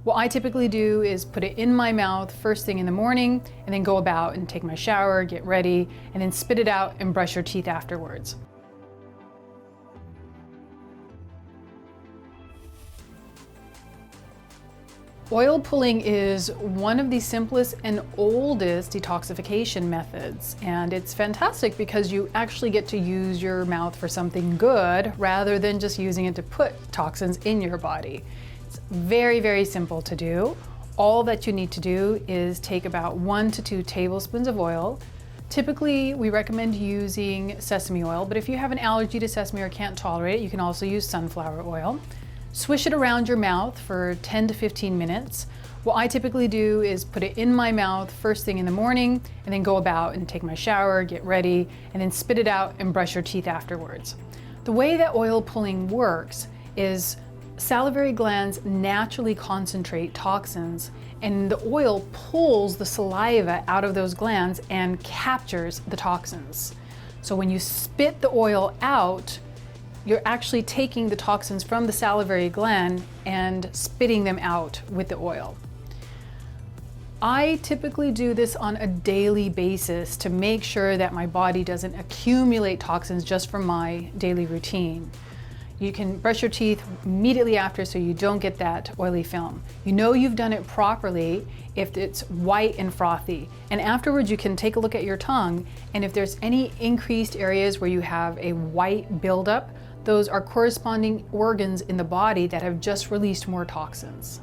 What I typically do is put it in my mouth first thing in the morning and then go about and take my shower, get ready, and then spit it out and brush your teeth afterwards. Oil pulling is one of the simplest and oldest detoxification methods, and it's fantastic because you actually get to use your mouth for something good rather than just using it to put toxins in your body. It's very, very simple to do. All that you need to do is take about 1 to 2 tablespoons of oil. Typically, we recommend using sesame oil, but if you have an allergy to sesame or can't tolerate it, you can also use sunflower oil. Swish it around your mouth for 10 to 15 minutes. What I typically do is put it in my mouth first thing in the morning and then go about and take my shower, get ready, and then spit it out and brush your teeth afterwards. The way that oil pulling works is salivary glands naturally concentrate toxins, and the oil pulls the saliva out of those glands and captures the toxins. So when you spit the oil out, you're actually taking the toxins from the salivary gland and spitting them out with the oil. I typically do this on a daily basis to make sure that my body doesn't accumulate toxins just from my daily routine. You can brush your teeth immediately after so you don't get that oily film. You know you've done it properly if it's white and frothy. And afterwards you can take a look at your tongue, and if there's any increased areas where you have a white buildup, those are corresponding organs in the body that have just released more toxins.